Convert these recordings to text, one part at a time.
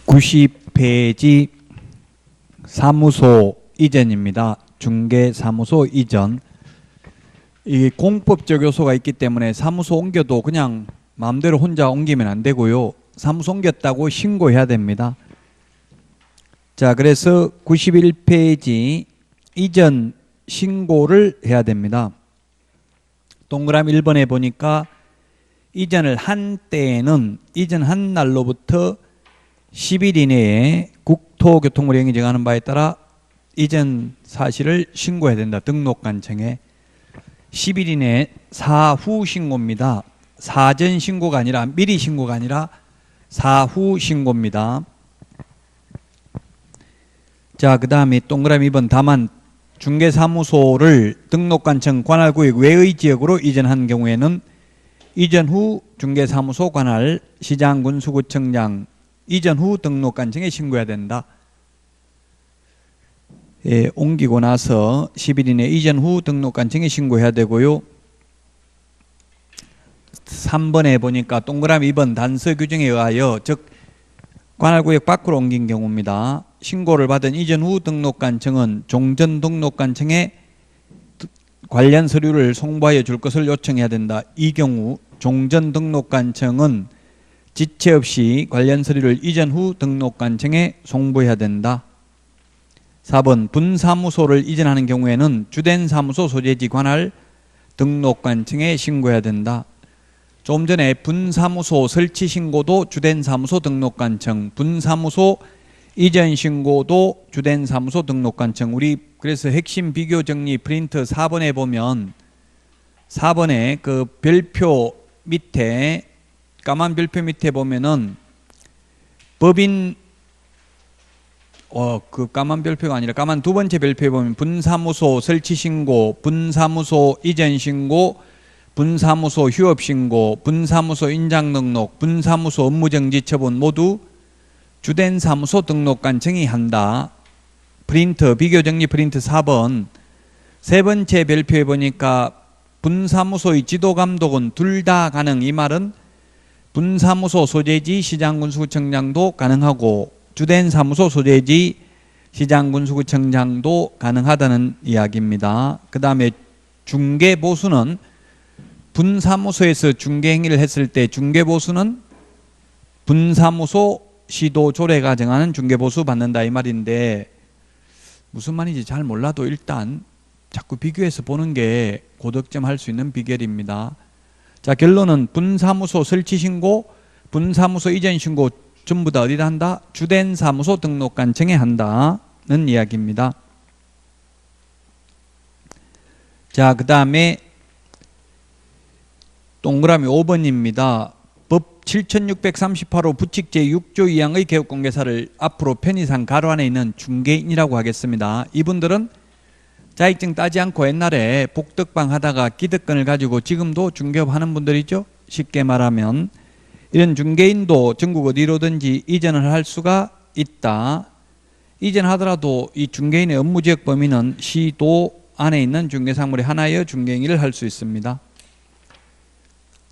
90페이지 사무소 이전입니다. 중개사무소 이전. 이 공법적 요소가 있기 때문에 사무소 옮겨도 그냥 마음대로 혼자 옮기면 안 되고요. 사무소 옮겼다고 신고해야 됩니다. 자, 그래서 91페이지 이전 신고를 해야 됩니다. 동그라미 1번에 보니까 이전을 한 때에는 이전한 날로부터 10일 이내에 국토교통부령이 정하는 바에 따라 이전 사실을 신고해야 된다. 등록관청에 10일 이내 사후 신고입니다. 사전 신고가 아니라 미리 신고가 아니라 사후 신고입니다. 자, 그 다음에 동그라미 2번 다만 중개사무소를 등록관청 관할구역 외의 지역으로 이전한 경우에는 이전 후 중개사무소 관할 시장군수구청장 이전 후 등록관청에 신고해야 된다. 예, 옮기고 나서 10일 이내 이전 후 등록관청에 신고해야 되고요. 3번에 보니까 동그라미 2번 단서 규정에 의하여 즉 관할구역 밖으로 옮긴 경우입니다. 신고를 받은 이전 후 등록관청은 종전 등록관청에 관련 서류를 송부하여 줄 것을 요청해야 된다. 이 경우 종전 등록관청은 지체 없이 관련 서류를 이전 후 등록관청에 송부해야 된다. 4번 분사무소를 이전하는 경우에는 주된 사무소 소재지 관할 등록관청에 신고해야 된다. 좀 전에 분사무소 설치 신고도 주된 사무소 등록관청, 분사무소 이전 신고도 주된 사무소 등록관청. 우리 그래서 핵심 비교 정리 프린트 4번에 보면 4번에 그 별표 밑에 까만 별표 밑에 보면은 법인 그 까만 별표가 아니라 까만 두 번째 별표에 보면 분사무소 설치 신고, 분사무소 이전 신고, 분사무소 휴업 신고, 분사무소 인장 등록, 분사무소 업무 정지 처분 모두 주된 사무소 등록관청이 한다. 프린트 비교 정리 프린트 4번 세 번째 별표에 보니까 분사무소의 지도 감독은 둘 다 가능. 이 말은 분사무소 소재지 시장군수구청장도 가능하고 주된 사무소 소재지 시장군수구청장도 가능하다는 이야기입니다. 그 다음에 중개보수는 분사무소에서 중개행위를 했을 때 중개보수는 분사무소 시도조례가 정하는 중개보수 받는다 이 말인데 무슨 말인지 잘 몰라도 일단 자꾸 비교해서 보는 게 고득점할 수 있는 비결입니다. 자, 결론은 분사무소 설치 신고, 분사무소 이전 신고 전부 다 어디다 한다? 주된 사무소 등록관청에 한다는 이야기입니다. 자, 그 다음에 동그라미 5번입니다. 법 7638호 부칙 제6조 2항의 개업공개사를 앞으로 편의상 가로 안에 있는 중개인이라고 하겠습니다. 이분들은 자격증 따지 않고 옛날에 복덕방 하다가 기득권을 가지고 지금도 중개업 하는 분들이죠. 쉽게 말하면 이런 중개인도 전국 어디로든지 이전을 할 수가 있다. 이전하더라도 이 중개인의 업무지역 범위는 시도 안에 있는 중개사물의 하나여 중개행위를 할 수 있습니다.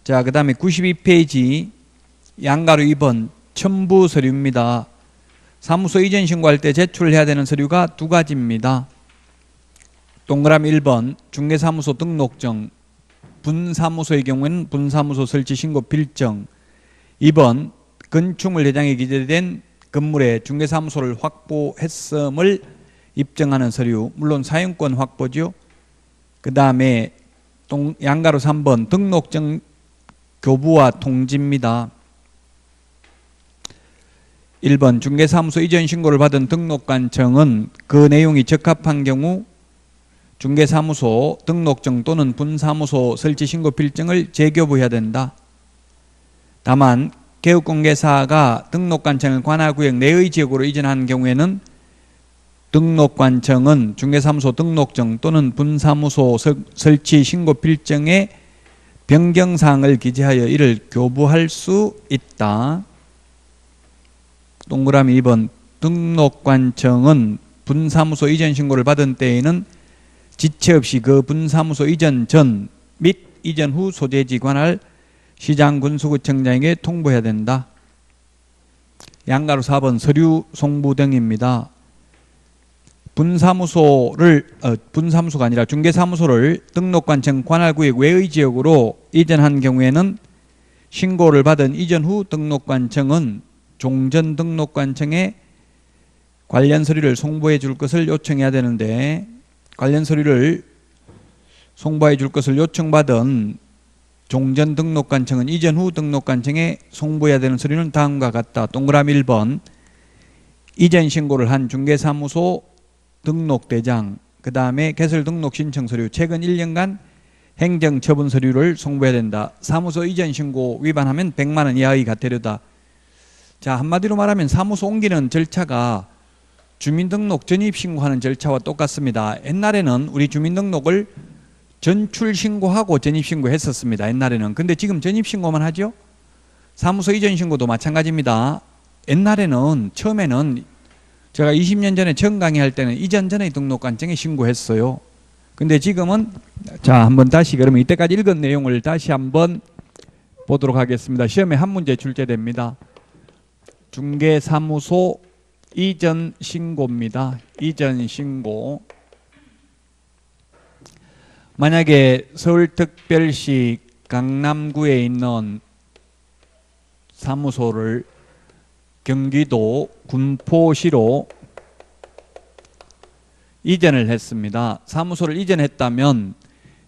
자, 그 다음에 92페이지 양가로 2번 첨부 서류입니다. 사무소 이전 신고할 때 제출해야 되는 서류가 두 가지입니다. 동그라미 1번 중개사무소 등록증, 분사무소의 경우에는 분사무소 설치 신고 필증. 2번 건축물 대장에 기재된 건물에 중개사무소를 확보했음을 입증하는 서류, 물론 사용권 확보죠. 그 다음에 양가로 3번 등록증 교부와 통지입니다. 1번 중개사무소 이전 신고를 받은 등록관청은 그 내용이 적합한 경우 중개사무소 등록증 또는 분사무소 설치 신고 필증을 재교부해야 된다. 다만 개업공개사가 등록관청을 관할구역 내의 지역으로 이전한 경우에는 등록관청은 중개사무소 등록증 또는 분사무소 설치 신고 필증에 변경사항을 기재하여 이를 교부할 수 있다. 동그라미 2번 등록관청은 분사무소 이전 신고를 받은 때에는 지체 없이 그 분사무소 이전 전 및 이전 후 소재지 관할 시장군수구청장에게 통보해야 된다. 양가로 4번 서류 송부 등입니다. 분사무소가 아니라 중개사무소를 등록관청 관할구역 외의 지역으로 이전한 경우에는 신고를 받은 이전 후 등록관청은 종전 등록관청에 관련 서류를 송부해 줄 것을 요청해야 되는데, 관련 서류를 송부해 줄 것을 요청받은 종전 등록관청은 이전 후 등록관청에 송부해야 되는 서류는 다음과 같다. 동그라미 1번 이전 신고를 한 중개사무소 등록대장, 그 다음에 개설 등록 신청 서류, 최근 1년간 행정 처분 서류를 송부해야 된다. 사무소 이전 신고 위반하면 100만 원 이하의 과태료다. 자, 한마디로 말하면 사무소 옮기는 절차가 주민등록 전입신고하는 절차와 똑같습니다. 옛날에는 우리 주민등록을 전출신고하고 전입신고 했었습니다. 옛날에는. 근데 지금 전입신고만 하죠. 사무소 이전신고도 마찬가지입니다. 옛날에는 처음에는 제가 20년 전에 처음 강의할 때는 이전 전의 등록관청에 신고했어요. 근데 지금은, 자, 한번 다시 그러면 이때까지 읽은 내용을 다시 한번 보도록 하겠습니다. 시험에 한 문제 출제됩니다. 중개사무소 이전 신고입니다. 이전 신고. 만약에 서울특별시 강남구에 있는 사무소를 경기도 군포시로 이전을 했습니다. 사무소를 이전했다면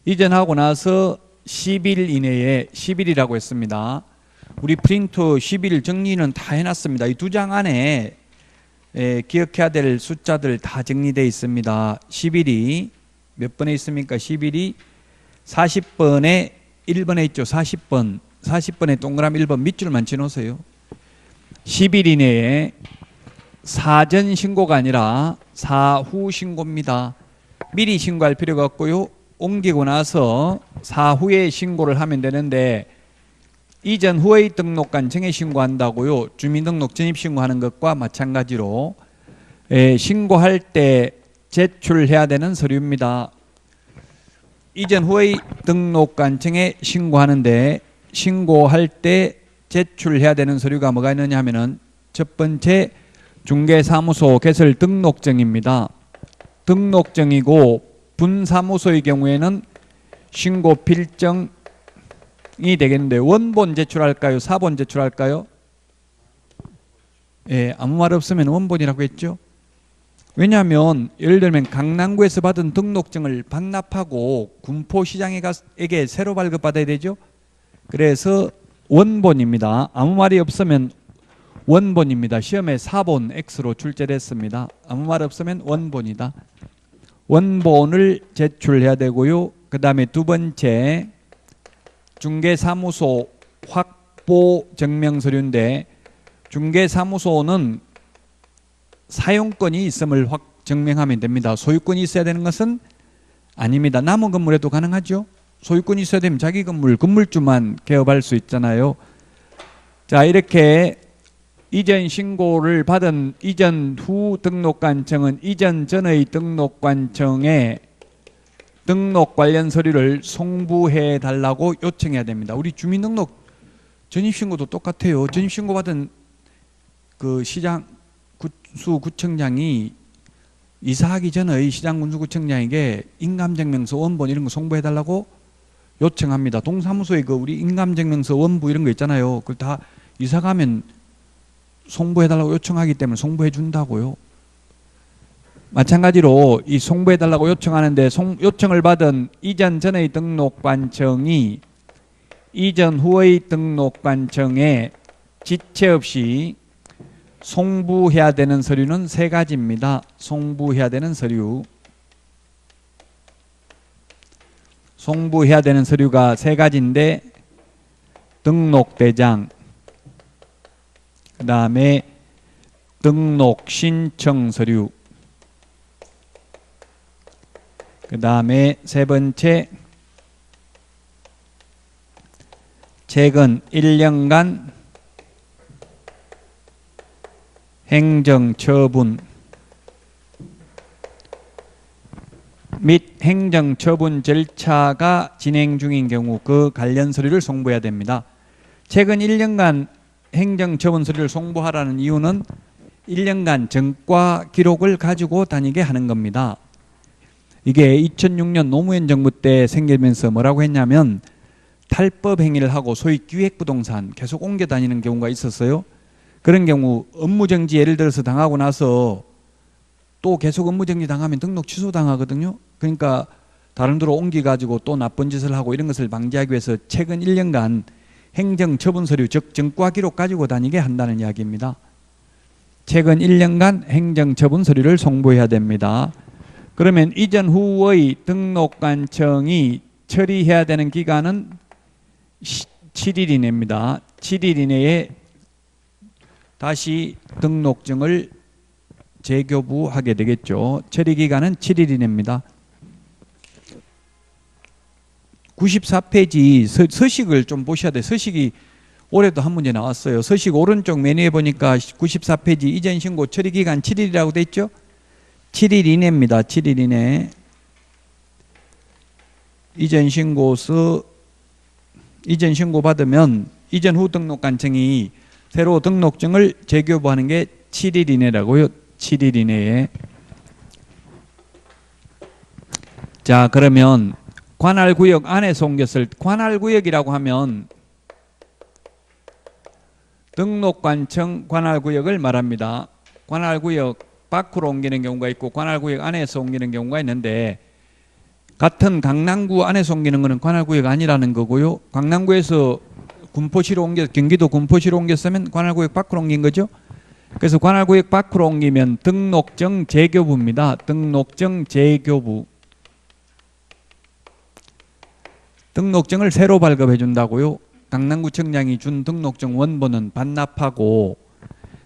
이전하고 나서 10일 이내에, 10일이라고 했습니다. 우리 프린트 10일 정리는 다 해놨습니다. 이 두 장 안에 기억해야 될 숫자들 다 정리되어 있습니다. 10일이 몇 번에 있습니까? 10일이 40번에 1번에 있죠. 40번. 40번에 동그라미 1번 밑줄만 지놓으세요. 10일 이내에 사전 신고가 아니라 사후 신고입니다. 미리 신고할 필요가 없고요. 옮기고 나서 사후에 신고를 하면 되는데, 이전 후의 등록관청에 신고한다고요. 주민등록 전입신고하는 것과 마찬가지로 신고할 때 제출해야 되는 서류입니다. 이전 후의 등록관청에 신고하는데 신고할 때 제출해야 되는 서류가 뭐가 있느냐 하면은 첫 번째 중개사무소 개설 등록증입니다. 등록증이고 분사무소의 경우에는 신고 필증이 되겠는데 원본 제출할까요? 사본 제출할까요? 예, 아무 말 없으면 원본이라고 했죠. 왜냐하면 예를 들면 강남구에서 받은 등록증을 반납하고 군포시장에게 새로 발급받아야 되죠. 그래서 원본입니다. 아무 말이 없으면 원본입니다. 시험에 4본 X로 출제됐습니다. 아무 말 없으면 원본이다. 원본을 제출해야 되고요. 그 다음에 두 번째 중개사무소 확보 증명서류인데, 중개사무소는 사용권이 있음을 증명하면 됩니다. 소유권이 있어야 되는 것은 아닙니다. 남은 건물에도 가능하죠. 소유권이 있어야 되면 자기 건물주만 개업할 수 있잖아요. 자, 이렇게 이전 신고를 받은 이전 후 등록관청은 이전 전의 등록관청에 등록 관련 서류를 송부해 달라고 요청해야 됩니다. 우리 주민등록 전입신고도 똑같아요. 전입신고 받은 그 군수구청장이 이사하기 전의 시장군수구청장에게 인감증명서 원본 이런 거 송부해 달라고 요청합니다. 동사무소에 그 우리 인감증명서 원부 이런 거 있잖아요. 그걸 다 이사 가면 송부해 달라고 요청하기 때문에 송부해 준다고요. 마찬가지로 이 송부해 달라고 요청하는데 요청을 받은 이전 전의 등록관청이 이전 후의 등록관청에 지체 없이 송부해야 되는 서류는 세 가지입니다. 송부해야 되는 서류. 송부해야 되는 서류가 세 가지인데, 등록대장, 그 다음에 등록 신청 서류, 그 다음에 세 번째 최근 1년간 행정처분 및 행정처분 절차가 진행 중인 경우 그 관련 서류를 송부해야 됩니다. 최근 1년간 행정처분 서류를 송부하라는 이유는 1년간 전과 기록을 가지고 다니게 하는 겁니다. 이게 2006년 노무현 정부 때 생기면서 뭐라고 했냐면 탈법 행위를 하고 소위 기획부동산 계속 옮겨 다니는 경우가 있었어요. 그런 경우 업무정지 예를 들어서 당하고 나서 또 계속 업무정지 당하면 등록 취소당하거든요. 그러니까 다른 데로 옮겨가지고 또 나쁜 짓을 하고 이런 것을 방지하기 위해서 최근 1년간 행정처분 서류 즉 전과 기록 가지고 다니게 한다는 이야기입니다. 최근 1년간 행정처분 서류를 송부해야 됩니다. 그러면 이전 후의 등록관청이 처리해야 되는 기간은 7일 이내입니다. 7일 이내에 다시 등록증을 재교부하게 되겠죠. 처리 기간은 7일 이내입니다. 94페이지 서식을 좀 보셔야 돼요. 서식이 올해도 한 문제 나왔어요. 서식 오른쪽 메뉴에 보니까 94페이지 이전 신고 처리 기간 7일이라고 돼 있죠. 7일 이내입니다. 7일 이내. 이전 신고서 이전 신고 받으면 이전 후 등록관청이 새로 등록증을 재교부하는 게 7일 이내라고요. 7일 이내에. 자, 그러면 관할구역 안에서 옮겼을 관할구역이라고 하면 등록관청 관할구역을 말합니다. 관할구역 밖으로 옮기는 경우가 있고 관할구역 안에서 옮기는 경우가 있는데 같은 강남구 안에서 옮기는 것은 관할구역 아니라는 거고요. 강남구에서 군포시로 경기도 군포시로 옮겼으면 관할구역 밖으로 옮긴 거죠. 그래서 관할구역 밖으로 옮기면 등록증 재교부입니다. 등록증 재교부. 등록증을 새로 발급해 준다고요. 강남구청장이 준 등록증 원본은 반납하고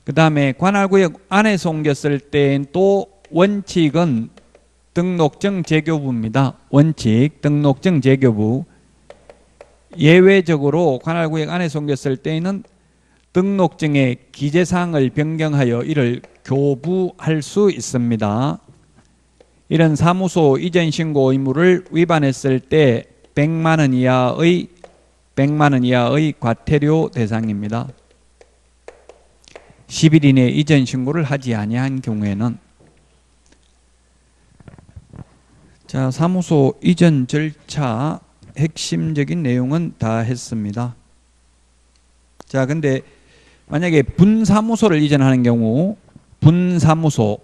그 다음에 관할구역 안에서 옮겼을 때엔 또 원칙은 등록증 재교부입니다. 원칙 등록증 재교부. 예외적으로 관할구역 안에서 옮겼을 때에는 등록증의 기재사항을 변경하여 이를 교부할 수 있습니다. 이런 사무소 이전 신고 의무를 위반했을 때 100만 원 이하의 과태료 대상입니다. 10일 이내 이전 신고를 하지 아니한 경우에는. 자, 사무소 이전 절차 핵심적인 내용은 다 했습니다. 자, 근데 만약에 분사무소를 이전하는 경우 분사무소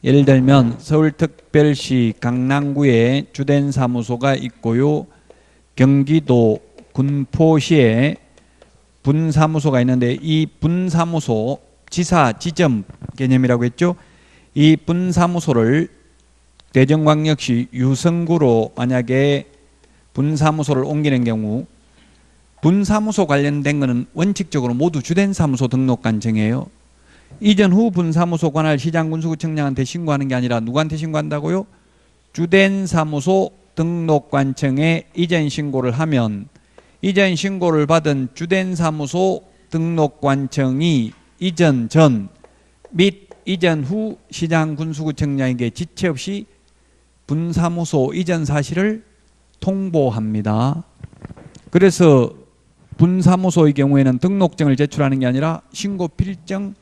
예를 들면 서울특별시 강남구에 주된 사무소가 있고요. 경기도 군포시에 분사무소가 있는데 이 분사무소 지사 지점 개념이라고 했죠. 이 분사무소를 대전광역시 유성구로 만약에 분사무소를 옮기는 경우 분사무소 관련된 것은 원칙적으로 모두 주된 사무소 등록관청이에요. 이전 후 분사무소 관할 시장군수구청장한테 신고하는 게 아니라 누구한테 신고한다고요? 주된 사무소 등록관청에 이전 신고를 하면 이전 신고를 받은 주된 사무소 등록관청이 이전 전 및 이전 후 시장군수구청장에게 지체 없이 분사무소 이전 사실을 통보합니다. 그래서 분사무소의 경우에는 등록증을 제출하는 게 아니라 신고 필정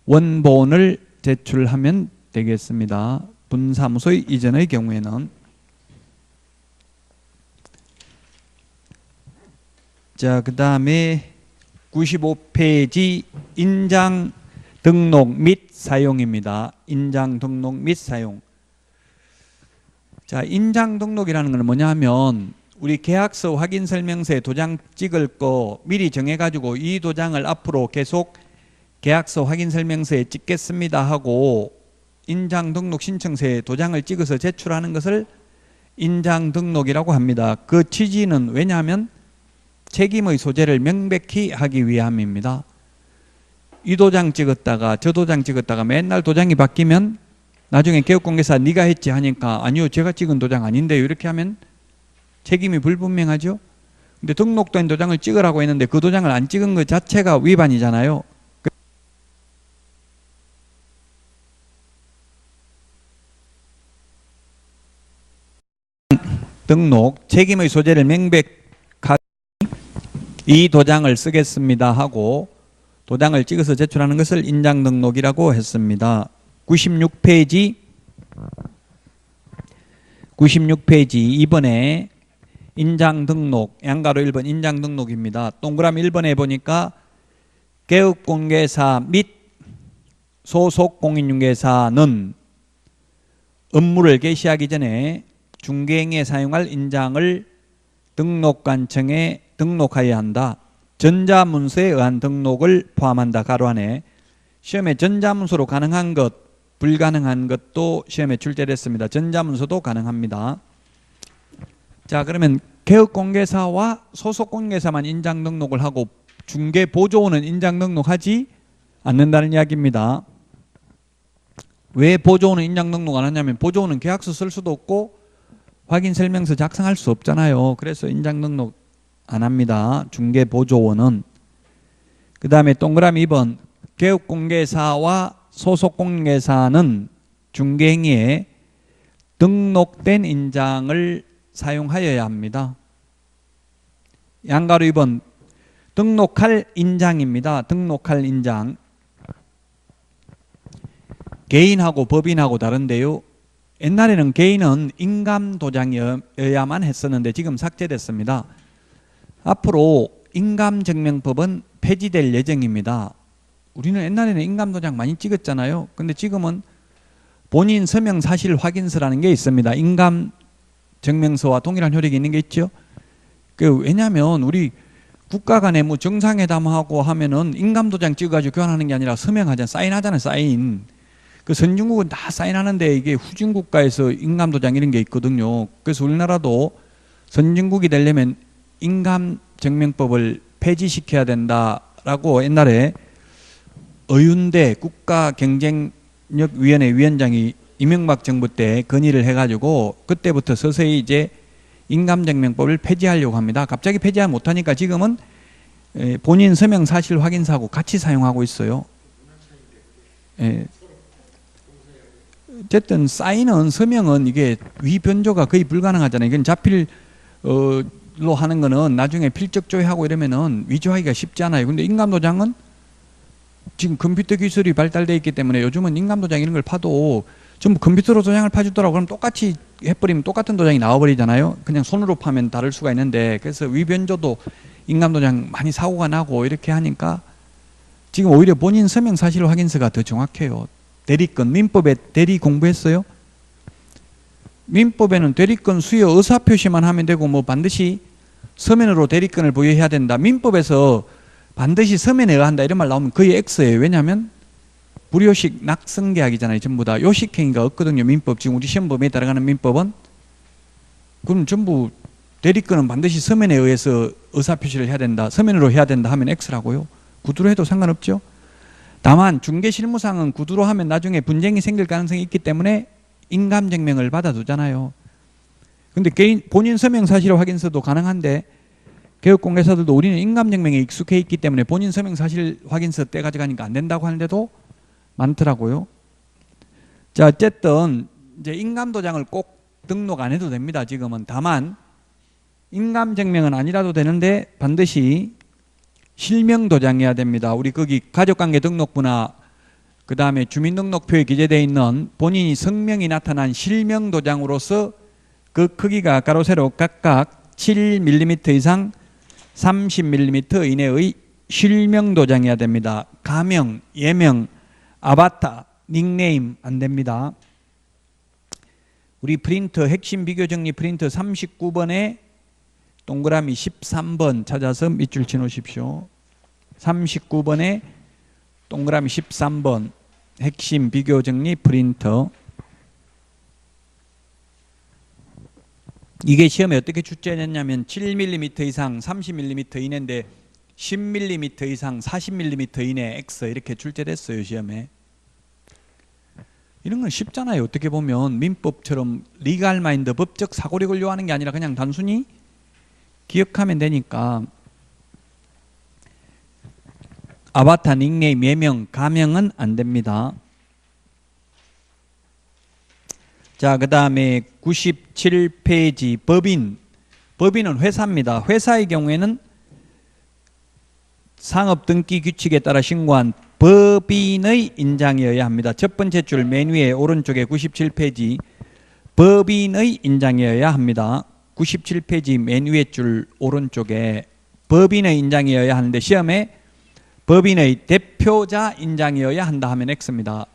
원본을 제출하면 되겠습니다. 분사무소의 이전의 경우에는. 자, 그 다음에 95페이지 인장 등록 및 사용입니다. 인장 등록 및 사용. 자, 인장 등록이라는 건 뭐냐 하면 우리 계약서 확인 설명서에 도장 찍을 거 미리 정해가지고 이 도장을 앞으로 계속 계약서 확인 설명서에 찍겠습니다 하고 인장 등록 신청서에 도장을 찍어서 제출하는 것을 인장 등록이라고 합니다. 그 취지는 왜냐하면 책임의 소재를 명백히 하기 위함입니다. 이 도장 찍었다가 저 도장 찍었다가 맨날 도장이 바뀌면 나중에 개업공개사 네가 했지 하니까 아니요 제가 찍은 도장 아닌데요 이렇게 하면 책임이 불분명하죠. 근데 등록된 도장을 찍으라고 했는데 그 도장을 안 찍은 것 자체가 위반이잖아요. 등록 책임의 소재를 명백하게 이 도장을 쓰겠습니다 하고 도장을 찍어서 제출하는 것을 인장 등록이라고 했습니다. 96페이지 2번에 인장 등록, 양가로 1번 인장 등록입니다. 동그라미 1번에 보니까 개업공개사 및 소속 공인중개사는 업무를 개시하기 전에 중개행위에 사용할 인장을 등록관청에 등록하여야 한다. 전자문서에 의한 등록을 포함한다. 가로 안에 시험에 전자문서로 가능한 것, 불가능한 것도 시험에 출제됐습니다. 전자문서도 가능합니다. 자, 그러면 개업공개사와 소속공개사만 인장 등록을 하고 중개보조원은 인장 등록하지 않는다는 이야기입니다. 왜 보조원은 인장 등록 안 하냐면 보조원은 계약서 쓸 수도 없고 확인설명서 작성할 수 없잖아요. 그래서 인장 등록 안 합니다. 중개보조원은. 그 다음에 동그라미 2번 개업공개사와 소속공개사는 중개행위에 등록된 인장을 사용하여야 합니다. 양가로 2번 등록할 인장입니다. 등록할 인장. 개인하고 법인하고 다른데요. 옛날에는 개인은 인감도장이어야만 했었는데 지금 삭제됐습니다. 앞으로 인감증명법은 폐지될 예정입니다. 우리는 옛날에는 인감도장 많이 찍었잖아요. 근데 지금은 본인 서명 사실 확인서라는 게 있습니다. 인감증명서와 동일한 효력이 있는 게 있죠. 왜냐하면 우리 국가 간에 뭐 정상회담하고 하면은 인감도장 찍어가지고 교환하는 게 아니라 서명하잖아요. 사인하잖아요. 사인. 그 선진국은 다 사인하는데 이게 후진국가에서 인감도장 이런 게 있거든요. 그래서 우리나라도 선진국이 되려면 인감증명법을 폐지시켜야 된다라고 옛날에 의윤대 국가경쟁력위원회 위원장이 이명박 정부 때 건의를 해가지고 그때부터 서서히 이제 인감증명법을 폐지하려고 합니다. 갑자기 폐지하지 못하니까 지금은 본인 서명 사실 확인서하고 같이 사용하고 있어요. 어쨌든 사인은 서명은 이게 위변조가 거의 불가능하잖아요. 이건 자필로 하는 거는 나중에 필적 조회하고 이러면은 위조하기가 쉽지 않아요. 근데 인감도장은 지금 컴퓨터 기술이 발달되어 있기 때문에 요즘은 인감도장 이런 걸 파도 전부 컴퓨터로 도장을 파주더라고. 그럼 똑같이 해버리면 똑같은 도장이 나와버리잖아요. 그냥 손으로 파면 다를 수가 있는데 그래서 위변조도 인감도장 많이 사고가 나고 이렇게 하니까 지금 오히려 본인 서명 사실 확인서가 더 정확해요. 대리권, 민법에 대리 공부했어요? 민법에는 대리권 수여 의사표시만 하면 되고 뭐 반드시 서면으로 대리권을 부여해야 된다. 민법에서 반드시 서면에 의한다 이런 말 나오면 거의 X예요. 왜냐하면 불요식 낙성계약이잖아요. 전부 다 요식행위가 없거든요. 민법 지금 우리 시험범위에 따라가는 민법은 그럼 전부 대리권은 반드시 서면에 의해서 의사표시를 해야 된다. 서면으로 해야 된다 하면 X라고요. 구두로 해도 상관없죠. 다만 중개실무상은 구두로 하면 나중에 분쟁이 생길 가능성이 있기 때문에 인감증명을 받아두잖아요. 근데 본인 서명 사실 확인서도 가능한데 개업공개사들도 우리는 인감증명에 익숙해 있기 때문에 본인 서명 사실 확인서 떼 가져가니까 안 된다고 하는데도 많더라고요. 자, 어쨌든 이제 인감도장을 꼭 등록 안 해도 됩니다. 지금은. 다만 인감증명은 아니라도 되는데 반드시 실명도장해야 됩니다. 우리 거기 가족관계 등록부나 그 다음에 주민등록표에 기재되어 있는 본인이 성명이 나타난 실명도장으로서 그 크기가 가로 세로 각각 7mm 이상 30mm 이내의 실명도장해야 됩니다. 가명, 예명, 아바타, 닉네임 안 됩니다. 우리 프린터 핵심 비교정리 프린터 39번에 동그라미 13번 찾아서 밑줄 쳐놓으십시오. 39번에 동그라미 13번 핵심 비교정리 프린터. 이게 시험에 어떻게 출제됐냐면 7mm 이상 30mm 이내인데 10mm 이상 40mm 이내 X 이렇게 출제됐어요. 시험에. 이런 건 쉽잖아요. 어떻게 보면 민법처럼 리갈 마인드 법적 사고력을 요하는 게 아니라 그냥 단순히 기억하면 되니까. 아바타, 닉네임, 예명, 가명은 안 됩니다. 자, 그 다음에 97페이지 법인. 법인은 회사입니다. 회사의 경우에는 상업등기 규칙에 따라 신고한 법인의 인장이어야 합니다. 첫 번째 줄 맨 위에 오른쪽에 97페이지 법인의 인장이어야 합니다. 97페이지 맨 위에 줄 오른쪽에 법인의 인장이어야 하는데 시험에 법인의 대표자 인장이어야 한다 하면 X입니다.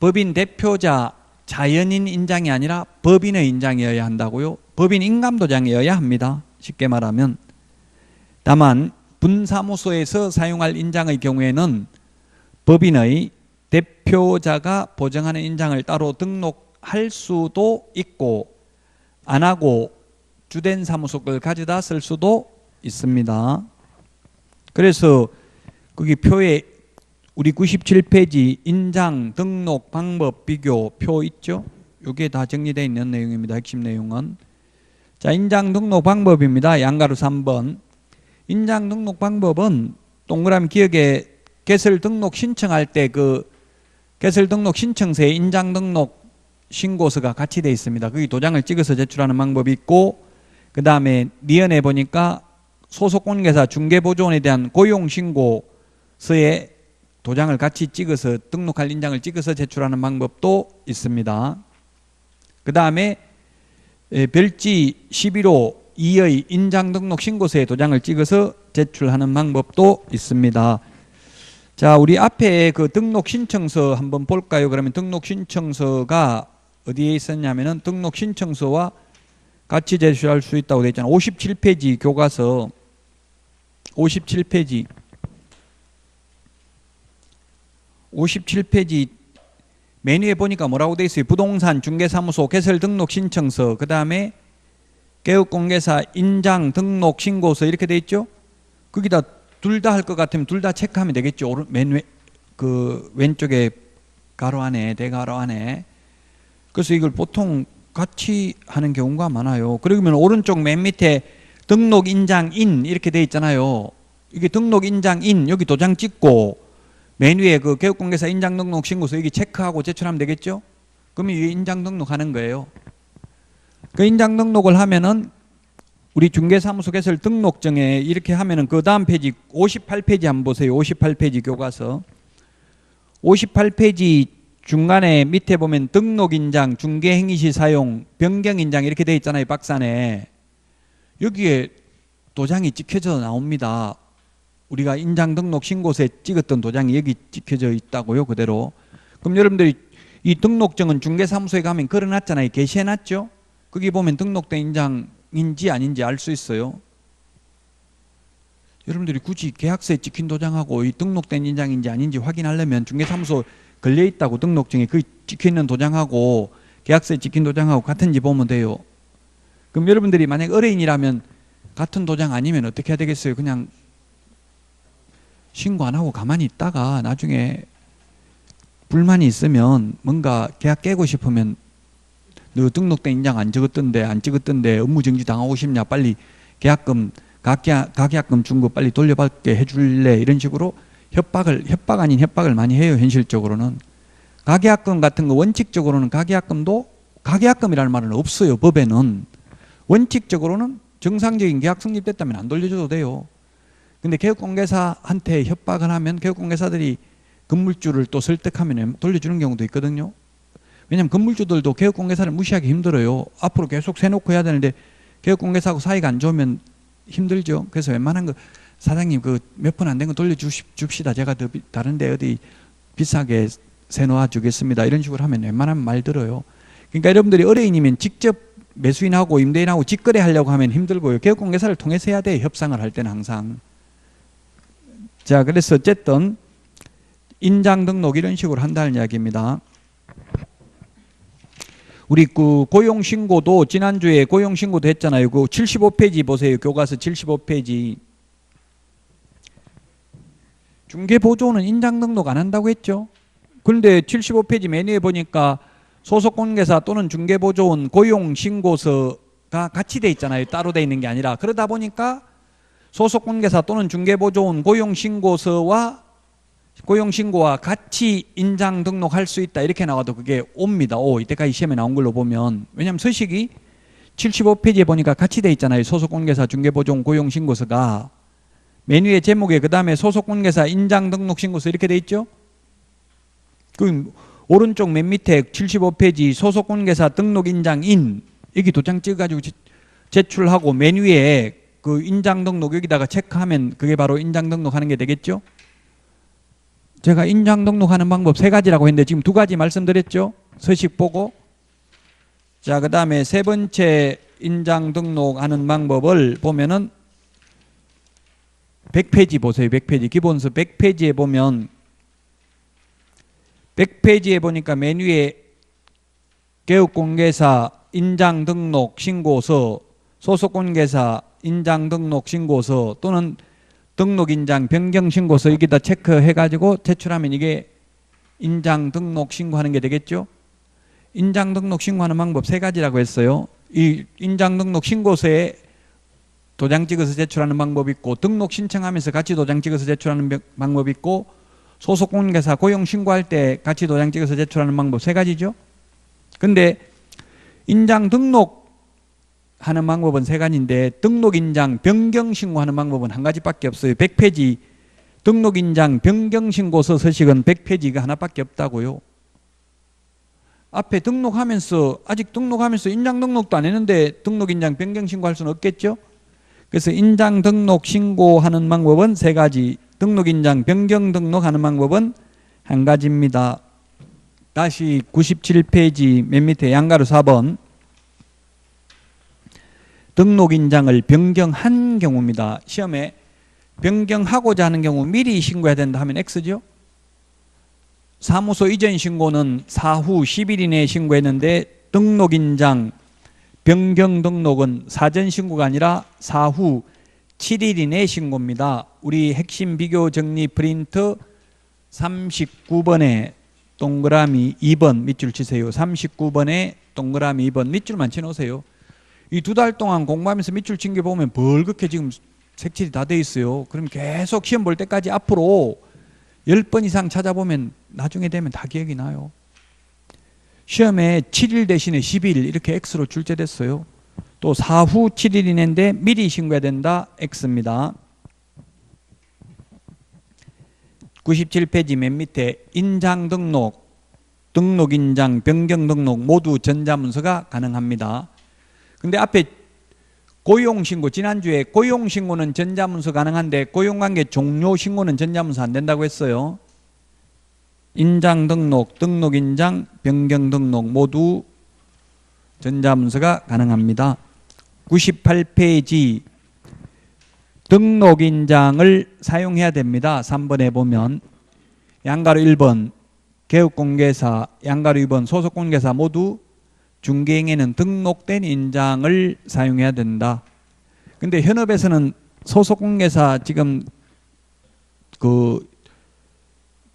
법인 대표자 자연인 인장이 아니라 법인의 인장이어야 한다고요? 법인 인감도장이어야 합니다. 쉽게 말하면. 다만 분사무소에서 사용할 인장의 경우에는 법인의 대표자가 보정하는 인장을 따로 등록할 수도 있고 안 하고 주된 사무소 걸 가져다 쓸 수도 있습니다. 그래서 거기 표에 우리 97페이지 인장 등록 방법 비교 표 있죠? 이게 다 정리되어 있는 내용입니다. 핵심 내용은. 자, 인장 등록 방법입니다. 양가로 3번. 인장 등록 방법은 동그라미 기억에 개설 등록 신청할 때 그 개설 등록 신청서에 인장 등록 신고서가 같이 되어 있습니다. 거기 도장을 찍어서 제출하는 방법이 있고 그 다음에 니은에 보니까 소속공인회사 중개보조원에 대한 고용신고서에 도장을 같이 찍어서 등록할 인장을 찍어서 제출하는 방법도 있습니다. 그 다음에 별지 11호 2의 인장 등록 신고서에 도장을 찍어서 제출하는 방법도 있습니다. 자, 우리 앞에 그 등록 신청서 한번 볼까요? 그러면 등록 신청서가 어디에 있었냐면은 등록 신청서와 같이 제출할 수 있다고 되어 있잖아요. 57페이지 교과서 57페이지 맨 위에 보니까 뭐라고 되어 있어요? 부동산 중개사무소 개설 등록 신청서 그 다음에 개업공개사 인장 등록 신고서 이렇게 되어 있죠? 거기다 둘 다 할 것 같으면 둘 다 체크하면 되겠죠. 그 왼쪽에 가로 안에 대가로 안에. 그래서 이걸 보통 같이 하는 경우가 많아요. 그러면 오른쪽 맨 밑에 등록 인장 인 이렇게 되어 있잖아요. 이게 등록 인장 인 여기 도장 찍고 맨 위에 그 개업공개사 인장 등록 신고서 여기 체크하고 제출하면 되겠죠? 그러면 이게 인장 등록하는 거예요. 그 인장 등록을 하면은 우리 중개사무소 개설 등록증에 이렇게 하면은 그 다음 페이지 58페이지 한번 보세요. 58페이지 교과서 58페이지 중간에 밑에 보면 등록인장, 중개행위시 사용, 변경인장 이렇게 되어 있잖아요. 박스안에. 여기에 도장이 찍혀져 나옵니다. 우리가 인장 등록 신고서에 찍었던 도장이 여기 찍혀져 있다고요. 그대로. 그럼 여러분들이 이 등록증은 중개사무소에 가면 걸어놨잖아요. 게시해놨죠. 거기 보면 등록된 인장인지 아닌지 알 수 있어요. 여러분들이 굳이 계약서에 찍힌 도장하고 이 등록된 인장인지 아닌지 확인하려면 중개사무소 걸려있다고 등록증에 그 찍혀있는 도장하고 계약서에 찍힌 도장하고 같은지 보면 돼요. 그럼 여러분들이 만약 의뢰인이라면 같은 도장 아니면 어떻게 해야 되겠어요? 그냥 신고 안 하고 가만히 있다가 나중에 불만이 있으면 뭔가 계약 깨고 싶으면 너 등록된 인장 안 찍었던데 업무정지 당하고 싶냐? 빨리 계약금 가계약금 준 거 빨리 돌려받게 해줄래? 이런 식으로 협박 아닌 협박을 많이 해요. 현실적으로는 가계약금 같은 거 원칙적으로는 가계약금이라는 말은 없어요. 법에는. 원칙적으로는 정상적인 계약 성립됐다면 안 돌려줘도 돼요. 근데 개업공개사한테 협박을 하면 개업공개사들이 건물주를 또 설득하면 돌려주는 경우도 있거든요. 왜냐하면 건물주들도 개업공개사를 무시하기 힘들어요. 앞으로 계속 세놓고 해야 되는데 개업공개사하고 사이가 안 좋으면 힘들죠. 그래서 웬만한 거 사장님 그 몇 푼 안 된 거 돌려줍시다. 제가 더 다른데 어디 비싸게 세놓아 주겠습니다. 이런 식으로 하면 웬만하면 말 들어요. 그러니까 여러분들이 의뢰인이면 직접 매수인하고 임대인하고 직거래 하려고 하면 힘들고요. 개업공개사를 통해서 해야 돼요. 협상을 할 때는 항상. 자, 그래서 어쨌든 인장 등록 이런 식으로 한다는 이야기입니다. 우리 그 고용신고도 지난주에 고용신고도 했잖아요. 그 75페이지 보세요. 교과서 75페이지. 중개보조원은 인장 등록 안 한다고 했죠. 그런데 75페이지 맨 위에 보니까 소속공개사 또는 중개보조원 고용신고서가 같이 돼 있잖아요. 따로 돼 있는 게 아니라. 그러다 보니까 소속공개사 또는 중개보조원 고용신고와 같이 인장 등록할 수 있다. 이렇게 나와도 그게 옵니다. 이때까지 시험에 나온 걸로 보면. 왜냐하면 서식이 75페이지에 보니까 같이 돼 있잖아요. 소속공개사 중개보조원 고용신고서가. 메뉴의 제목에 그 다음에 소속공개사 인장등록신고서 이렇게 돼 있죠. 그 오른쪽 맨 밑에 75페이지 소속공개사 등록인장인 여기 도장 찍어가지고 제출하고 메뉴에 그 인장등록 여기다가 체크하면 그게 바로 인장등록하는 게 되겠죠. 제가 인장등록하는 방법 3가지라고 했는데 지금 2가지 말씀드렸죠. 서식 보고. 자, 그 다음에 3번째 인장등록하는 방법을 보면은 100페이지 보세요. 100페이지 기본서 100페이지에 보면 100페이지에 보니까 메뉴에 개업공개사 인장등록 신고서, 소속공개사 인장등록 신고서 또는 등록인장 변경 신고서 여기다 체크해가지고 제출하면 이게 인장등록 신고하는 게 되겠죠. 인장등록 신고하는 방법 3가지라고 했어요. 이 인장등록 신고서에 도장 찍어서 제출하는 방법이 있고, 등록 신청하면서 같이 도장 찍어서 제출하는 방법이 있고, 소속공개사 고용 신고할 때 같이 도장 찍어서 제출하는 방법 3가지죠. 근데 인장 등록하는 방법은 3가지인데 등록인장 변경 신고하는 방법은 1가지밖에 없어요. 100페이지 등록인장 변경 신고서 서식은 100페이지가 하나밖에 없다고요. 앞에 등록하면서 아직 등록하면서 인장 등록도 안 했는데 등록인장 변경 신고할 수는 없겠죠. 그래서 인장 등록 신고하는 방법은 3가지, 등록인장 변경 등록하는 방법은 1가지입니다. 다시 97페이지 맨 밑에 양가로 4번 등록인장을 변경한 경우입니다. 시험에 변경하고자 하는 경우 미리 신고해야 된다 하면 X죠. 사무소 이전 신고는 사후 10일 이내에 신고했는데 등록인장 변경 등록은 사전 신고가 아니라 사후 7일 이내 신고입니다. 우리 핵심 비교 정리 프린트 39번에 동그라미 2번 밑줄 치세요. 39번에 동그라미 2번 밑줄만 쳐놓으세요. 이 2달 동안 공부하면서 밑줄 친 게 보면 벌겋게 지금 색칠이 다 돼 있어요. 그럼 계속 시험 볼 때까지 앞으로 10번 이상 찾아보면 나중에 되면 다 기억이 나요. 시험에 7일 대신에 10일 이렇게 X로 출제됐어요. 또 사후 7일 이내인데 미리 신고해야 된다. X입니다. 97페이지 맨 밑에 인장 등록, 등록인장, 변경 등록 모두 전자문서가 가능합니다. 근데 앞에 고용신고, 지난주에 고용신고는 전자문서 가능한데 고용관계 종료신고는 전자문서 안 된다고 했어요. 인장 등록, 등록인장, 변경 등록 모두 전자문서가 가능합니다. 98페이지 등록인장을 사용해야 됩니다. 3번에 보면 양가로 1번 개업공개사, 양가로 2번 소속공개사 모두 중개행에는 등록된 인장을 사용해야 된다. 근데 현업에서는 소속공개사 지금 그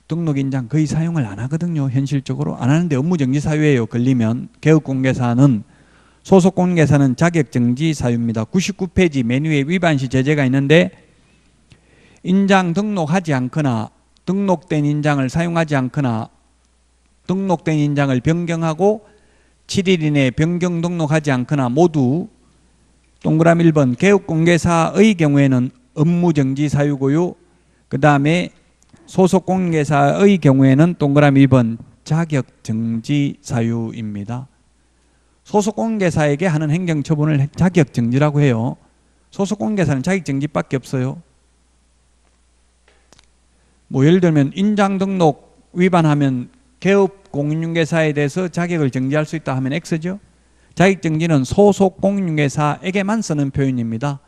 등록인장 거의 사용을 안 하거든요. 현실적으로 안 하는데 업무정지 사유예요. 걸리면. 개업공개사는, 소속공개사는 자격정지 사유입니다. 99페이지 메뉴에 위반 시 제재가 있는데 인장 등록하지 않거나 등록된 인장을 사용하지 않거나 등록된 인장을 변경하고 7일 이내에 변경 등록하지 않거나 모두 동그라미 1번 개업공개사의 경우에는 업무정지 사유고요. 그 다음에 소속공개사의 경우에는 동그라미 2번 자격정지 사유입니다. 소속공개사에게 하는 행정처분을 자격정지라고 해요. 소속공개사는 자격정지밖에 없어요. 뭐 예를 들면 인장등록 위반하면 개업공인중개사에 대해서 자격을 정지할 수 있다 하면 X죠. 자격정지는 소속공인중개사에게만 쓰는 표현입니다.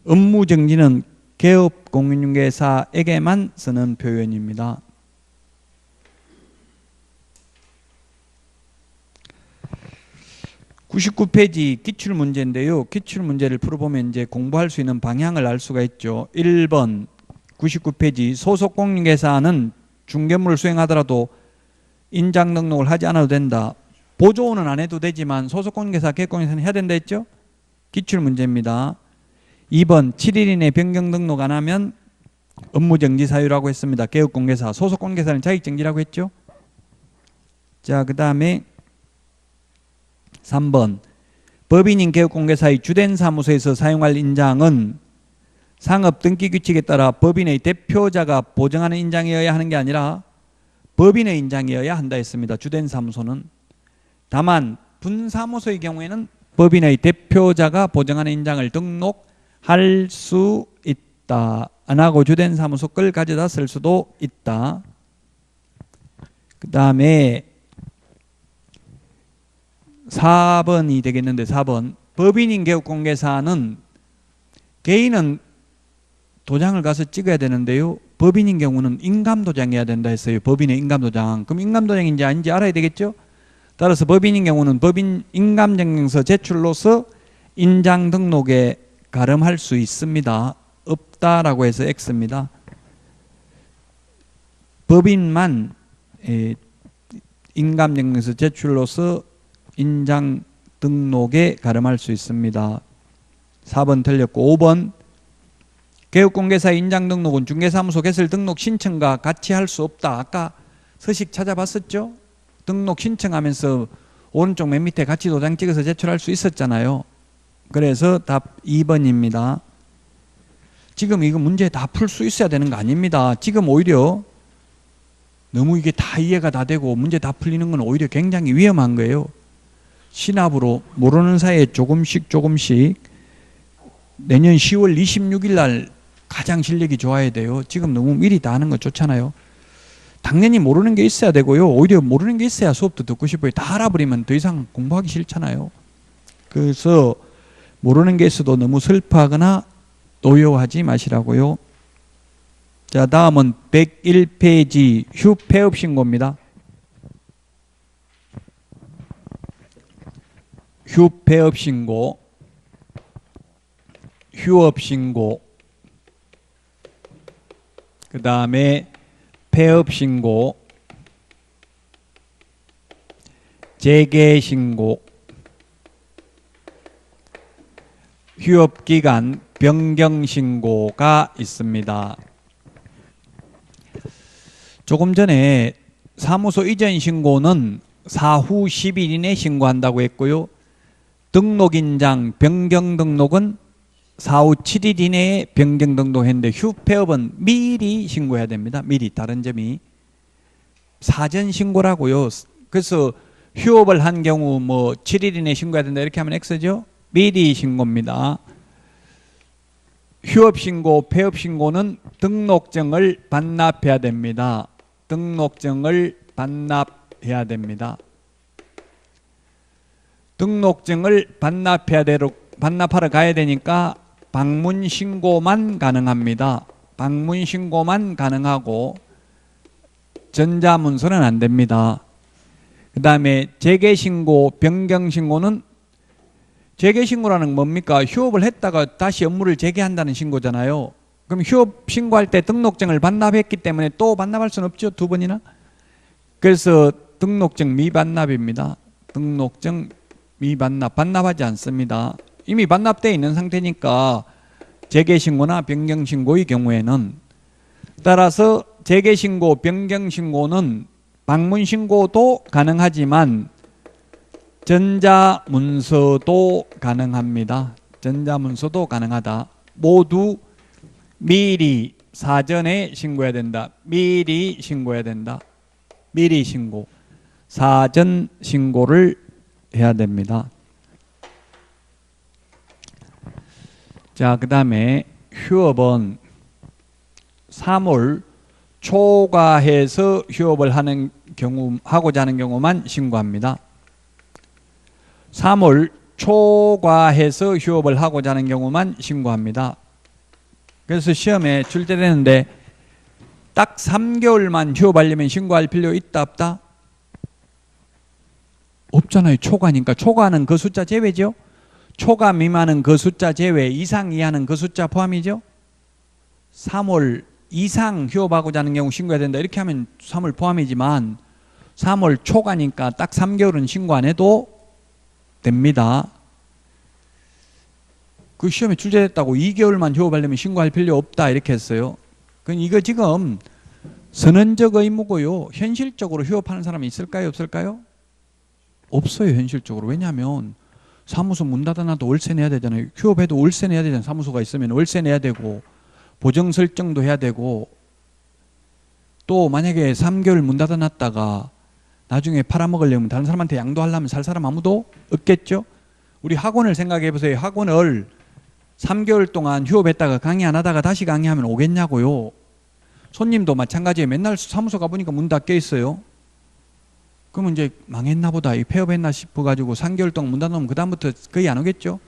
업무정지는 개업공인중개사에게만 쓰는 표현입니다. (99페이지) 기출문제인데요. 기출문제를 풀어보면 이제 공부할 수 있는 방향을 알 수가 있죠. 1번 99페이지 소속공인중개사는 중개물을 수행하더라도 인장 등록을 하지 않아도 된다. 보조는 안 해도 되지만 소속공인중개사, 개업공인중개사는 해야 된다 했죠. 기출문제입니다. 2번 7일 이내 변경 등록 안 하면 업무정지 사유라고 했습니다. 개업공개사, 소속공개사는 자격정지라고 했죠. 자, 그 다음에 3번 법인인 개업공개사의 주된 사무소에서 사용할 인장은 상업 등기 규칙에 따라 법인의 대표자가 보증하는 인장이어야 하는 게 아니라 법인의 인장이어야 한다 했습니다. 주된 사무소는. 다만 분사무소의 경우에는 법인의 대표자가 보증하는 인장을 등록할 수 있다. 안 하고 주된 사무소 걸 가져다 쓸 수도 있다. 그 다음에 4번이 되겠는데 4번. 법인인 개업공개사는 개인은 도장을 가서 찍어야 되는데요. 법인인 경우는 인감도장해야 된다 했어요. 법인의 인감도장. 그럼 인감도장인지 아닌지 알아야 되겠죠? 따라서 법인인 경우는 법인 인감증명서 제출로서 인장 등록에 가름할 수 있습니다. 없다라고 해서 X입니다. 법인만 인감증명서 제출로서 인장 등록에 가름할 수 있습니다. 4번 틀렸고 5번 개업공개사의 인장 등록은 중개사무소 개설 등록 신청과 같이 할 수 없다. 아까 서식 찾아봤었죠? 등록 신청하면서 오른쪽 맨 밑에 같이 도장 찍어서 제출할 수 있었잖아요. 그래서 답 2번입니다. 지금 이거 문제 다 풀 수 있어야 되는 거 아닙니다. 지금 오히려 너무 이게 다 이해가 다 되고 문제 다 풀리는 건 오히려 굉장히 위험한 거예요. 시납으로 모르는 사이에 조금씩 내년 10월 26일 날 가장 실력이 좋아야 돼요. 지금 너무 미리 다 하는 거 좋잖아요. 당연히 모르는 게 있어야 되고요. 오히려 모르는 게 있어야 수업도 듣고 싶어요. 다 알아버리면 더 이상 공부하기 싫잖아요. 그래서 모르는 게 있어도 너무 슬퍼하거나 노여워하지 마시라고요. 자, 다음은 101페이지 휴폐업 신고입니다. 휴폐업 신고, 휴업 신고, 그 다음에 폐업 신고, 재개 신고, 휴업 기간 변경 신고가 있습니다. 조금 전에 사무소 이전 신고는 사후 10일 이내 신고한다고 했고요. 등록인장 변경 등록은 사후 7일 이내에 변경 등록했는데 휴폐업은 미리 신고해야 됩니다. 미리. 다른 점이 사전 신고라고요. 그래서 휴업을 한 경우 뭐 7일 이내에 신고해야 된다 이렇게 하면 X죠. 미리 신고입니다. 휴업 신고, 폐업 신고는 등록증을 반납해야 됩니다. 등록증을 반납해야 됩니다. 등록증을 반납하러 가야 되니까 방문 신고만 가능합니다. 방문 신고만 가능하고 전자문서는 안 됩니다. 그 다음에 재개신고, 변경신고는 재개신고라는 건 뭡니까? 휴업을 했다가 다시 업무를 재개한다는 신고잖아요. 그럼 휴업 신고할 때 등록증을 반납했기 때문에 또 반납할 수는 없죠. 2번이나. 그래서 등록증 미반납입니다. 등록증 미반납. 반납하지 않습니다. 이미 반납되어 있는 상태니까 재개신고나 변경신고의 경우에는 따라서 재개신고, 변경신고는 방문신고도 가능하지만 전자문서도 가능합니다. 전자문서도 가능하다. 모두 미리 사전에 신고해야 된다. 미리 신고해야 된다. 미리 신고. 사전 신고를 해야 됩니다. 자, 그 다음에 휴업은 3월 초과해서 휴업을 하고자 하는 경우만 신고합니다. 3월 초과해서 휴업을 하고자 하는 경우만 신고합니다. 그래서 시험에 출제되는데 딱 3개월만 휴업하려면 신고할 필요 있다 없다? 없잖아요. 초과니까. 초과는 그 숫자 제외죠. 초과 미만은 그 숫자 제외, 이상 이하는 그 숫자 포함이죠. 3월 이상 휴업하고자 하는 경우 신고해야 된다. 이렇게 하면 3월 포함이지만 3월 초과니까 딱 3개월은 신고 안 해도 됩니다. 그 시험에 출제됐다고 2개월만 휴업하려면 신고할 필요 없다 이렇게 했어요. 이거 지금 선언적 의무고요. 현실적으로 휴업하는 사람이 있을까요? 없을까요? 없어요. 현실적으로. 왜냐하면 사무소 문 닫아놔도 월세 내야 되잖아요. 휴업해도 월세 내야 되잖아요. 사무소가 있으면 월세 내야 되고 보정 설정도 해야 되고, 또 만약에 3개월 문 닫아 놨다가 나중에 팔아먹으려면 다른 사람한테 양도하려면 살 사람 아무도 없겠죠. 우리 학원을 생각해 보세요. 학원을 3개월 동안 휴업했다가 강의 안 하다가 다시 강의하면 오겠냐고요. 손님도 마찬가지예요. 맨날 사무소 가보니까 문 닫혀 있어요. 그러면 이제 망했나 보다, 폐업했나 싶어가지고 3개월 동안 문 닫아놓으면 그 다음부터 거의 안 오겠죠.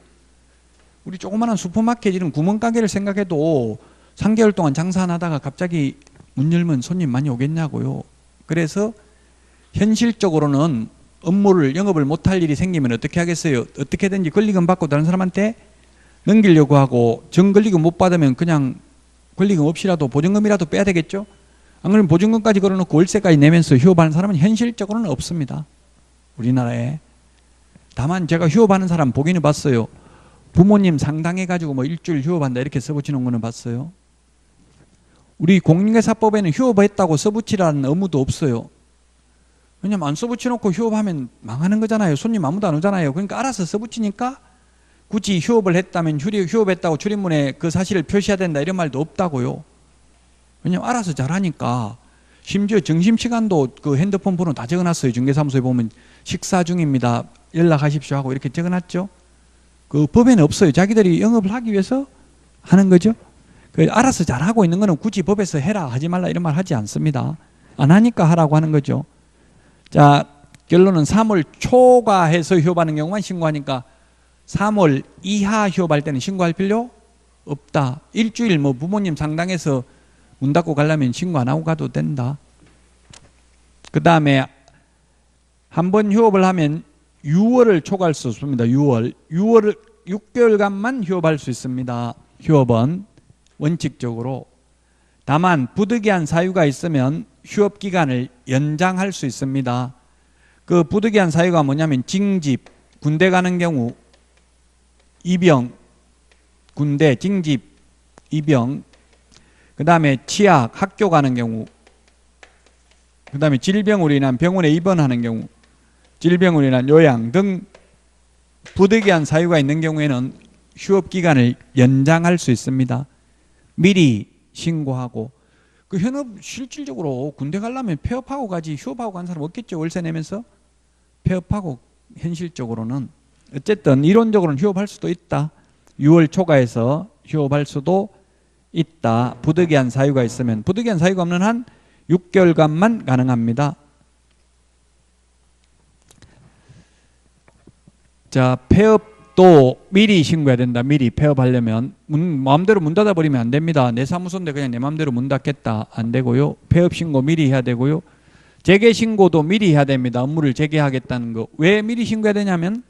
우리 조그마한 슈퍼마켓 이런 구멍가게를 생각해도 3개월 동안 장사 안 하다가 갑자기 문 열면 손님 많이 오겠냐고요. 그래서 현실적으로는 업무를 영업을 못할 일이 생기면 어떻게 하겠어요? 어떻게든지 권리금 받고 다른 사람한테 넘기려고 하고, 정권리금 못 받으면 그냥 권리금 없이라도 보증금이라도 빼야 되겠죠. 안 그러면 보증금까지 걸어놓고 월세까지 내면서 휴업하는 사람은 현실적으로는 없습니다, 우리나라에. 다만 제가 휴업하는 사람 보기는 봤어요. 부모님 상당해가지고 뭐 일주일 휴업한다 이렇게 써붙이는 거는 봤어요. 우리 공인중개사법에는 휴업했다고 써붙이라는 의무도 없어요. 왜냐면 안 써붙여놓고 휴업하면 망하는 거잖아요. 손님 아무도 안 오잖아요. 그러니까 알아서 써붙이니까 굳이 휴업을 했다면 휴업했다고 출입문에 그 사실을 표시해야 된다 이런 말도 없다고요. 왜냐면 알아서 잘하니까. 심지어 점심시간도 그 핸드폰 번호 다 적어놨어요. 중개사무소에 보면 식사 중입니다, 연락하십시오 하고 이렇게 적어놨죠. 그 법에는 없어요. 자기들이 영업을 하기 위해서 하는 거죠. 알아서 잘하고 있는 거는 굳이 법에서 해라 하지 말라 이런 말 하지 않습니다. 안 하니까 하라고 하는 거죠. 자, 결론은 3월 초과해서 휴업하는 경우만 신고하니까 3월 이하 휴업할 때는 신고할 필요 없다. 일주일 뭐 부모님 상당해서 문 닫고 가려면 신고 안 하고 가도 된다. 그 다음에 한 번 휴업을 하면 6월을 초과할 수 없습니다. 6월을 6개월간만 휴업할 수 있습니다. 휴업은 원칙적으로. 다만 부득이한 사유가 있으면 휴업 기간을 연장할 수 있습니다. 그 부득이한 사유가 뭐냐면 징집, 군대 가는 경우, 입영, 군대, 징집, 입영, 그 다음에 치약, 학교 가는 경우, 그 다음에 질병으로 인한 병원에 입원하는 경우, 질병으로 인한 요양 등 부득이한 사유가 있는 경우에는 휴업 기간을 연장할 수 있습니다. 미리 신고하고. 그 현업 실질적으로 군대 가려면 폐업하고 가지 휴업하고 간 사람 없겠죠. 월세 내면서. 폐업하고 현실적으로는. 어쨌든 이론적으로는 휴업할 수도 있다. 6월 초과해서 휴업할 수도 있다. 부득이한 사유가 있으면. 부득이한 사유가 없는 한 6개월간만 가능합니다. 자, 폐업도 미리 신고해야 된다. 미리 폐업하려면. 마음대로 문 닫아버리면 안 됩니다. 내 사무소인데 그냥 내 마음대로 문 닫겠다. 안 되고요. 폐업 신고 미리 해야 되고요. 재개 신고도 미리 해야 됩니다. 업무를 재개하겠다는 거. 왜 미리 신고해야 되냐면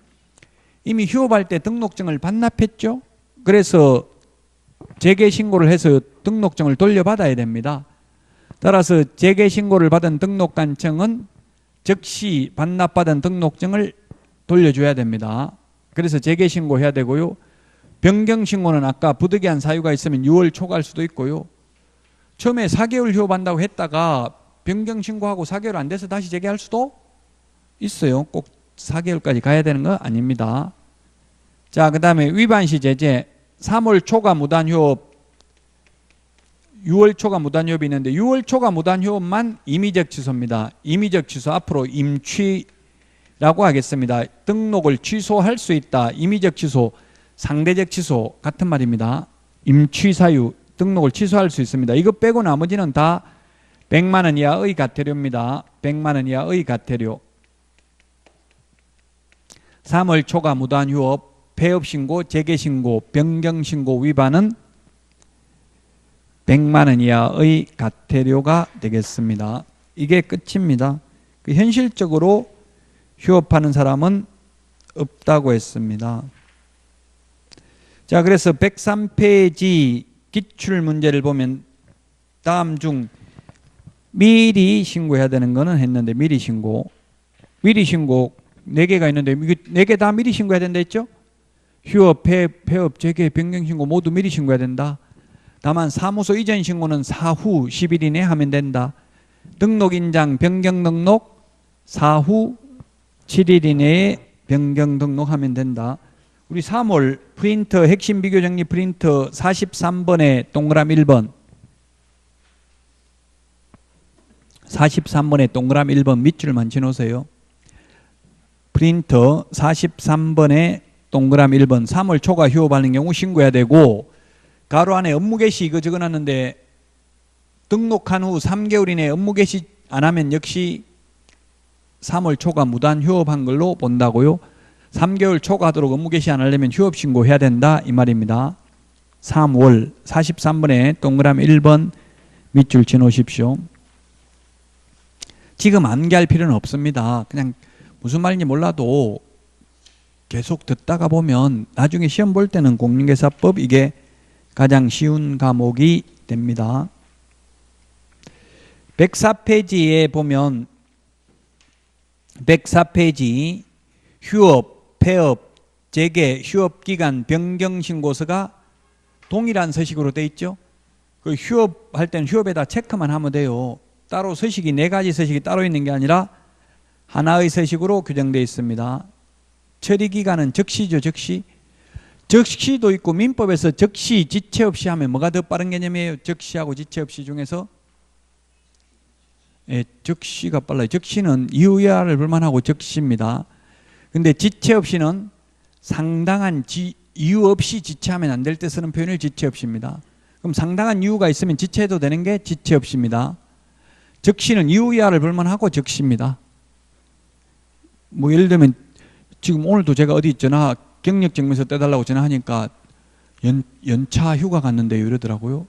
이미 휴업할 때 등록증을 반납했죠. 그래서 재개 신고를 해서 등록증을 돌려받아야 됩니다. 따라서 재개 신고를 받은 등록관청은 즉시 반납받은 등록증을 돌려줘야 됩니다. 그래서 재개 신고해야 되고요. 변경 신고는 아까 부득이한 사유가 있으면 6월 초과할 수도 있고요. 처음에 4개월 휴업한다고 했다가 변경 신고하고 4개월 안 돼서 다시 재개할 수도 있어요. 꼭 4개월까지 가야 되는 거 아닙니다. 자, 그 다음에 위반시 제재. 3월 초과 무단휴업, 6월 초과 무단휴업이 있는데 6월 초과 무단휴업만 임의적 취소입니다. 임의적 취소 앞으로 임취라고 하겠습니다. 등록을 취소할 수 있다. 임의적 취소, 상대적 취소 같은 말입니다. 임취 사유, 등록을 취소할 수 있습니다. 이거 빼고 나머지는 다 100만 원 이하의 과태료입니다. 100만 원 이하의 과태료. 3월 초과 무단휴업, 폐업신고, 재개신고, 변경신고 위반은 100만 원 이하의 과태료가 되겠습니다. 이게 끝입니다. 현실적으로 휴업하는 사람은 없다고 했습니다. 자, 그래서 103페이지 기출문제를 보면 다음 중 미리 신고해야 되는 거는 했는데 미리 신고 4개가 있는데 4개 다 미리 신고해야 된다 했죠? 휴업, 폐업, 재개, 변경신고 모두 미리 신고해야 된다. 다만 사무소 이전 신고는 사후 10일 이내에 하면 된다. 등록인장, 변경 등록 사후 7일 이내에 변경 등록하면 된다. 우리 3월 프린터 핵심 비교 정리 프린터 43번에 동그라미 1번 43번에 동그라미 1번 밑줄만 지놓으세요. 프린터 43번에 동그라미 1번 3월 초과 휴업하는 경우 신고해야 되고 가로 안에 업무 개시 이거 적어놨는데 등록한 후 3개월 이내에 업무 개시 안 하면 역시 3월 초과 무단 휴업한 걸로 본다고요. 3개월 초과하도록 업무 개시 안 하려면 휴업 신고해야 된다 이 말입니다. 3월 43번에 동그라미 1번 밑줄 지놓으십시오. 지금 암기할 필요는 없습니다. 그냥 무슨 말인지 몰라도 계속 듣다가 보면 나중에 시험 볼 때는 공인중개사법 이게 가장 쉬운 과목이 됩니다. 104페이지에 보면 104페이지 휴업, 폐업, 재개, 휴업기간 변경신고서가 동일한 서식으로 돼 있죠. 그 휴업할 때는 휴업에다 체크만 하면 돼요. 따로 서식이 4가지 서식이 따로 있는 게 아니라 하나의 서식으로 규정되어 있습니다. 처리기간은 적시죠. 적시. 적시도 있고 민법에서 적시, 지체 없이 하면 뭐가 더 빠른 개념이에요? 적시하고 지체 없이 중에서 적시가 빨라요. 적시는 이유야를 불만하고 적시입니다. 근데 지체 없이는 상당한 이유 없이 지체하면 안 될 때 쓰는 표현을 지체 없이입니다. 그럼 상당한 이유가 있으면 지체해도 되는 게 지체 없이입니다. 적시는 이유야를 불만하고 적시입니다. 뭐 예를 들면 지금 오늘도 제가 어디 전화 경력증명서 떼달라고 전화하니까 연차 휴가 갔는데요 이러더라고요.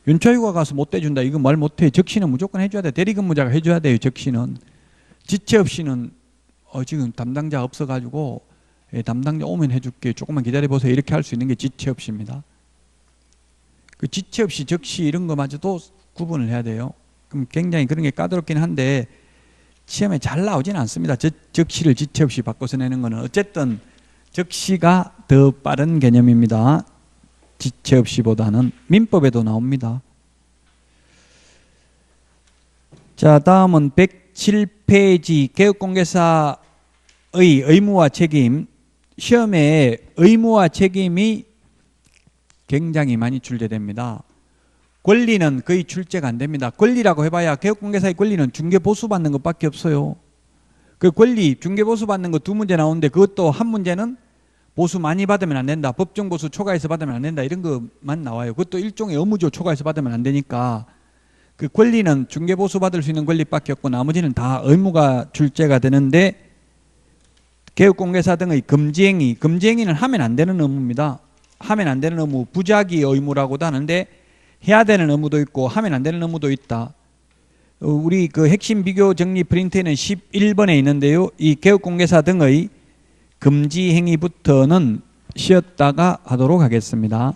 연차 휴가 가서 못 떼준다 이거 말 못해. 적시는 무조건 해줘야 돼. 대리근무자가 해줘야 돼요. 적시는. 지체 없이는 지금 담당자 없어가지고 담당자 오면 해줄게 조금만 기다려보세요 이렇게 할 수 있는 게 지체 없이입니다. 그 지체 없이 적시 이런 거마저도 구분을 해야 돼요. 그럼 굉장히 그런 게 까다롭긴 한데 시험에 잘 나오진 않습니다. 적시를 지체 없이 바꿔서 내는 거는. 어쨌든 적시가 더 빠른 개념입니다. 지체 없이보다는. 민법에도 나옵니다. 자, 다음은 107페이지 개업공개사의 의무와 책임. 시험에 의무와 책임이 굉장히 많이 출제됩니다. 권리는 거의 출제가 안 됩니다. 권리라고 해봐야 개업공개사의 권리는 중개보수 받는 것밖에 없어요. 그 권리 중개보수 받는 거 2문제 나오는데 그것도 한 문제는 보수 많이 받으면 안 된다. 법정보수 초과해서 받으면 안 된다. 이런 것만 나와요. 그것도 일종의 의무죠. 초과해서 받으면 안 되니까. 그 권리는 중개보수 받을 수 있는 권리밖에 없고 나머지는 다 의무가 출제가 되는데 개업공개사 등의 금지행위. 금지행위는 하면 안 되는 의무입니다. 하면 안 되는 의무. 부작위 의무라고도 하는데 해야 되는 의무도 있고 하면 안 되는 의무도 있다. 우리 그 핵심 비교 정리 프린트에는 11번에 있는데요. 이 개업공개사 등의 금지 행위부터는 쉬었다가 하도록 하겠습니다.